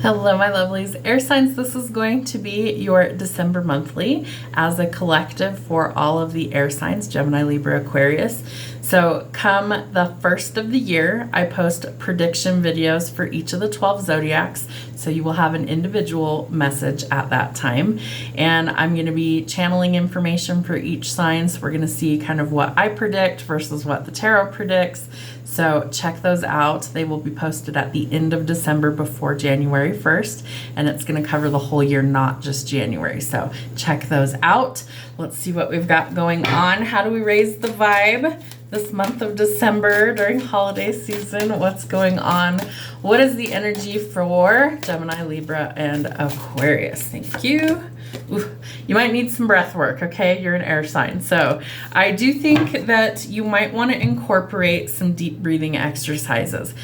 Hello, my lovelies. Air signs, this is going to be your December monthly as a collective for all of the air signs, Gemini, Libra, Aquarius. So come the first of the year, I post prediction videos for each of the 12 zodiacs. So you will have an individual message at that time. And I'm going to be channeling information for each sign. So we're going to see kind of what I predict versus what the tarot predicts. So check those out. They will be posted at the end of December before January 1st. And it's going to cover the whole year, not just January. So check those out. Let's see what we've got going on. How do we raise the vibe this month of December during holiday season? What's going on? What is the energy for Gemini, Libra, and Aquarius? Thank you. Ooh, you might need some breath work, okay? You're an air sign. So I do think that you might want to incorporate some deep breathing exercises.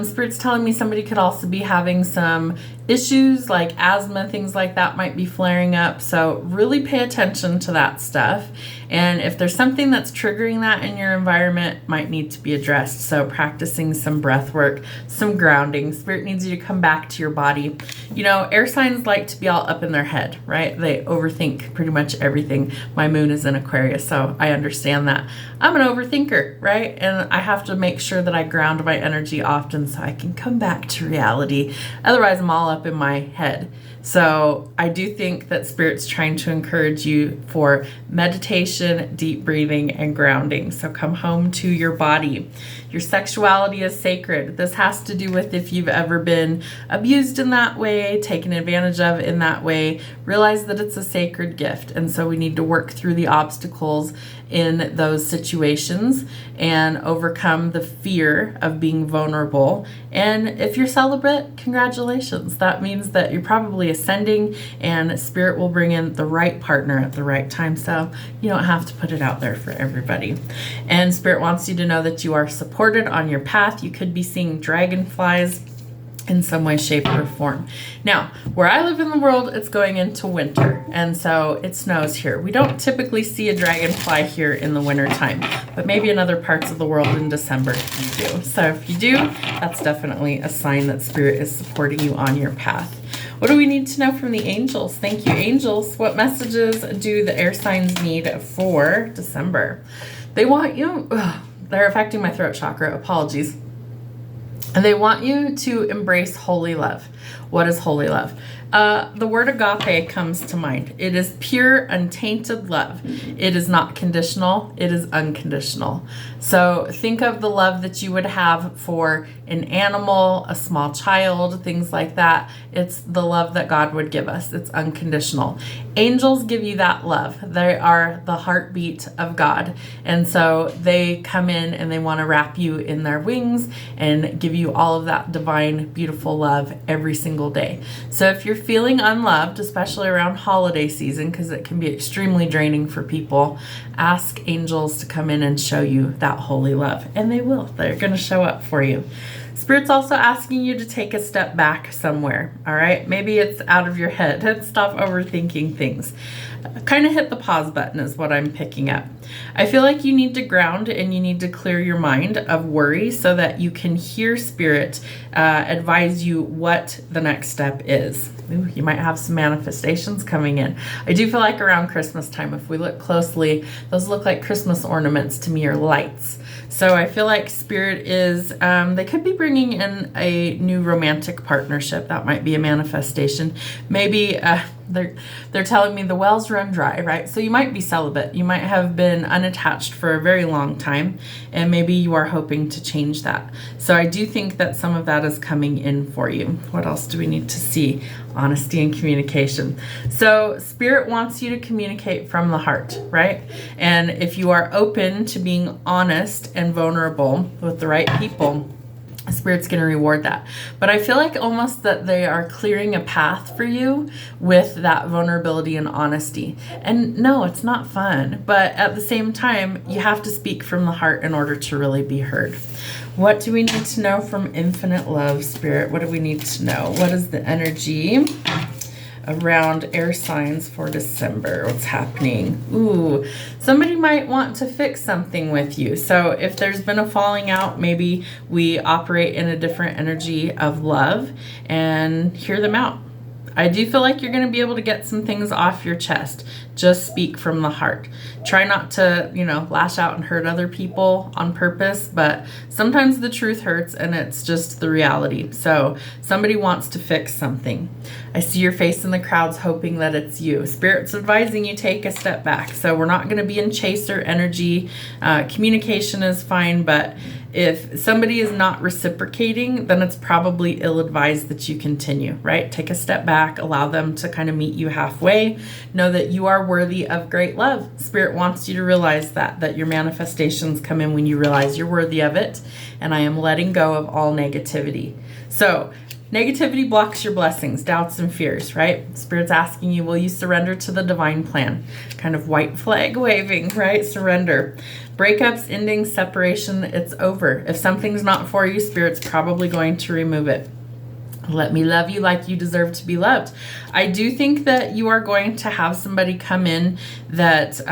Spirit's telling me somebody could also be having some issues like asthma, things like that might be flaring up. So really pay attention to that stuff. And if there's something that's triggering that in your environment, might need to be addressed. So practicing some breath work, some grounding. Spirit needs you to come back to your body. You know, air signs like to be all up in their head, right? They overthink pretty much everything. My moon is in Aquarius, so I understand that. I'm an overthinker, right? And I have to make sure that I ground my energy often so I can come back to reality. Otherwise, I'm all up in my head. So I do think that Spirit's trying to encourage you for meditation, deep breathing, and grounding. So come home to your body. Your sexuality is sacred. This has to do with if you've ever been abused in that way, taken advantage of in that way. Realize that it's a sacred gift. And so we need to work through the obstacles in those situations and overcome the fear of being vulnerable. And if you're celibate, congratulations. That means that you're probably ascending and Spirit will bring in the right partner at the right time. So you don't have to put it out there for everybody. And Spirit wants you to know that you are supported on your path. You could be seeing dragonflies in some way, shape, or form. Now, where I live in the world, it's going into winter, and so it snows here. We don't typically see a dragonfly here in the winter time, but maybe in other parts of the world in December you do. So if you do, that's definitely a sign that Spirit is supporting you on your path. What do we need to know from the angels? Thank you, angels. What messages do the air signs need for December? They want you, they're affecting my throat chakra, apologies. And they want you to embrace holy love. What is holy love? The word agape comes to mind. It is pure, untainted love. It is not conditional. It is unconditional. So think of the love that you would have for an animal, a small child, things like that. It's the love that God would give us. It's unconditional. Angels give you that love. They are the heartbeat of God. And so they come in and they want to wrap you in their wings and give you all of that divine, beautiful love every single day. So if you're feeling unloved, especially around holiday season, because it can be extremely draining for people, ask angels to come in and show you that holy love. And they will. They're going to show up for you. Spirit's also asking you to take a step back somewhere, all right? Maybe it's out of your head and stop overthinking things. Kind of hit the pause button is what I'm picking up. I feel like you need to ground and you need to clear your mind of worry so that you can hear Spirit advise you what the next step is. Ooh, you might have some manifestations coming in. I do feel like around Christmas time, if we look closely, those look like Christmas ornaments to me, or lights. So I feel like Spirit is, they could be bringing in a new romantic partnership. That might be a manifestation. Maybe they're telling me the wells run dry, right? So you might be celibate. You might have been unattached for a very long time, and maybe you are hoping to change that. So I do think that some of that is coming in for you. What else do we need to see? Honesty and communication. So Spirit wants you to communicate from the heart, right? And if you are open to being honest and vulnerable with the right people, Spirit's going to reward that. But I feel like almost that they are clearing a path for you with that vulnerability and honesty. And no, it's not fun. But at the same time, you have to speak from the heart in order to really be heard. What do we need to know from infinite love, Spirit? What do we need to know? What is the energy around air signs for December. What's happening? Ooh, somebody might want to fix something with you. So if there's been a falling out, maybe we operate in a different energy of love and hear them out. I do feel like you're going to be able to get some things off your chest. Just speak from the heart. Try not to, lash out and hurt other people on purpose, but sometimes the truth hurts and it's just the reality. So somebody wants to fix something. I see your face in the crowds hoping that it's you. Spirit's advising you take a step back. So we're not going to be in chaser energy. Communication is fine, but if somebody is not reciprocating, then it's probably ill-advised that you continue, right? Take a step back, allow them to kind of meet you halfway. Know that you are worthy of great love. Spirit wants you to realize that your manifestations come in when you realize you're worthy of it. And I am letting go of all negativity. So negativity blocks your blessings, doubts, and fears, right? Spirit's asking you, will you surrender to the divine plan? Kind of white flag waving, right? Surrender. Breakups, endings, separation, it's over. If something's not for you, Spirit's probably going to remove it. Let me love you like you deserve to be loved. I do think that you are going to have somebody come in that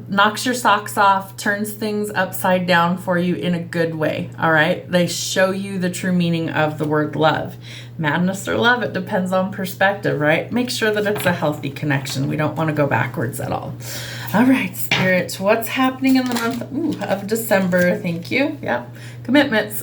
knocks your socks off, turns things upside down for you in a good way, all right? They show you the true meaning of the word love. Madness or love, it depends on perspective, right? Make sure that it's a healthy connection. We don't want to go backwards at all. All right, Spirit, what's happening in the month of December? Thank you. Yep. Commitments.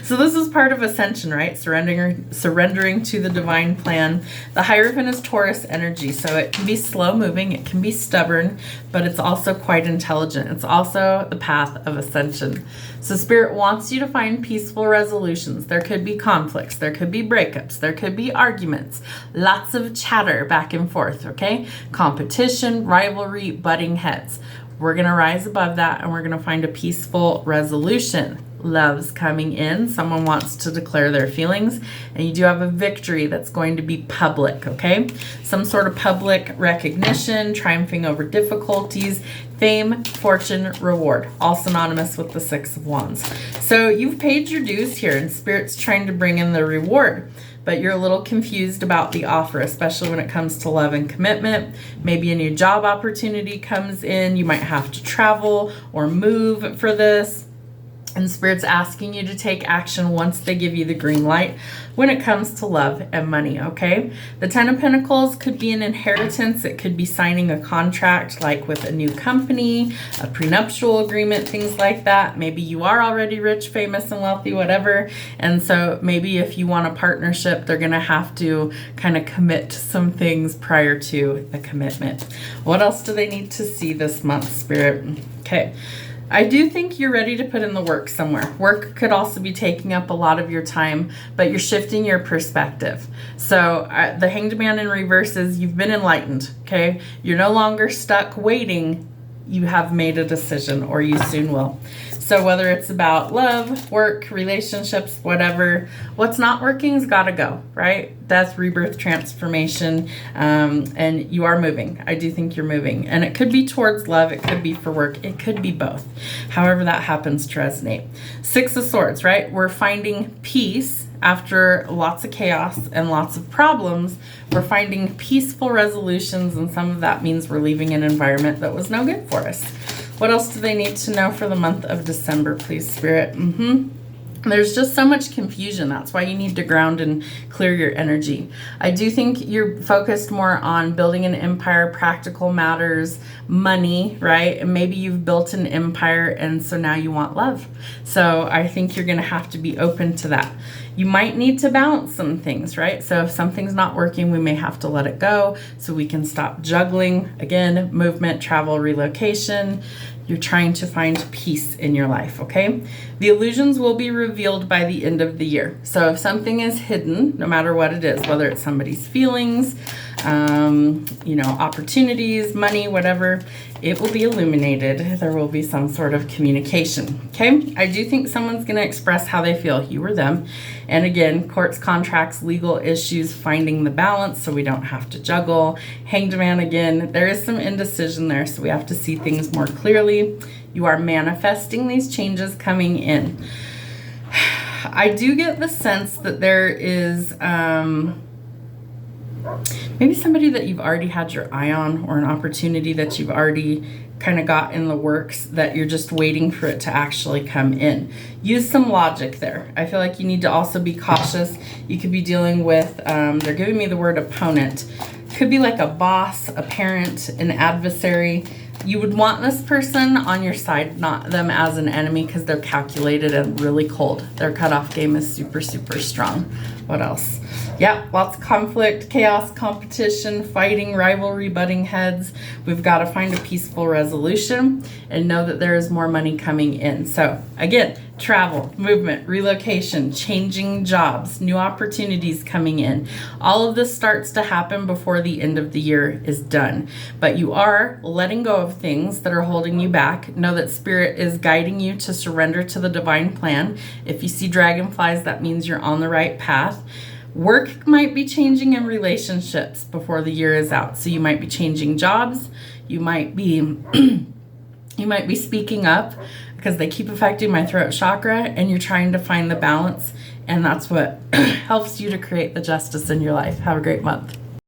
So this is part of ascension, right? Surrendering to the divine plan. The Hierophant is Taurus energy, so it can be slow moving, it can be stubborn, but it's also quite intelligent. It's also the path of ascension. So Spirit wants you to find peaceful resolutions. There could be conflicts, there could be breakups, there could be arguments, lots of chatter back and forth, okay? Competition, rivalry, butting heads. We're going to rise above that and we're going to find a peaceful resolution. Love's coming in. Someone wants to declare their feelings, and you do have a victory that's going to be public, okay? Some sort of public recognition, triumphing over difficulties, fame, fortune, reward, all synonymous with the Six of Wands. So you've paid your dues here, and Spirit's trying to bring in the reward, but you're a little confused about the offer, especially when it comes to love and commitment. Maybe a new job opportunity comes in. You might have to travel or move for this. And Spirit's asking you to take action once they give you the green light when it comes to love and money, okay? The Ten of Pentacles could be an inheritance. It could be signing a contract like with a new company, a prenuptial agreement, things like that. Maybe you are already rich, famous, and wealthy, whatever. And so maybe if you want a partnership, they're going to have to kind of commit to some things prior to the commitment. What else do they need to see this month, Spirit? Okay. I do think you're ready to put in the work somewhere. Work could also be taking up a lot of your time, but you're shifting your perspective. So the Hanged Man in reverse is you've been enlightened, okay? You're no longer stuck waiting. You have made a decision, or you soon will. So whether it's about love, work, relationships, whatever, what's not working's got to go, right? Death, rebirth, transformation, and you are moving. I do think you're moving. And it could be towards love, it could be for work, it could be both. However that happens to resonate. Six of Swords, right? We're finding peace after lots of chaos and lots of problems. We're finding peaceful resolutions, and some of that means we're leaving an environment that was no good for us. What else do they need to know for the month of December, please, Spirit? There's just so much confusion. That's why you need to ground and clear your energy. I do think you're focused more on building an empire, practical matters, money, right? And maybe you've built an empire and so now you want love. So I think you're going to have to be open to that. You might need to balance some things, right? So if something's not working, we may have to let it go so we can stop juggling. Again, movement, travel, relocation. You're trying to find peace in your life, okay? The illusions will be revealed by the end of the year. So if something is hidden, no matter what it is, whether it's somebody's feelings, opportunities, money, whatever, it will be illuminated. There will be some sort of communication, okay? I do think someone's going to express how they feel, you or them. And again, courts, contracts, legal issues, finding the balance so we don't have to juggle. Hanged Man again, there is some indecision there, so we have to see things more clearly. You are manifesting these changes coming in. I do get the sense that there is Maybe somebody that you've already had your eye on, or an opportunity that you've already kind of got in the works that you're just waiting for it to actually come in. Use some logic there. I feel like you need to also be cautious. You could be dealing with, they're giving me the word opponent. Could be like a boss, a parent, an adversary. You would want this person on your side, not them as an enemy, because they're calculated and really cold. Their cutoff game is super, super strong. What else? Yeah, lots of conflict, chaos, competition, fighting, rivalry, butting heads. We've got to find a peaceful resolution and know that there is more money coming in. So again, travel, movement, relocation, changing jobs, new opportunities coming in. All of this starts to happen before the end of the year is done. But you are letting go of things that are holding you back. Know that Spirit is guiding you to surrender to the divine plan. If you see dragonflies, that means you're on the right path. Work might be changing in relationships before the year is out. So you might be changing jobs. You might be you might be speaking up because they keep affecting my throat chakra, and you're trying to find the balance, and that's what helps you to create the justice in your life. Have a great month.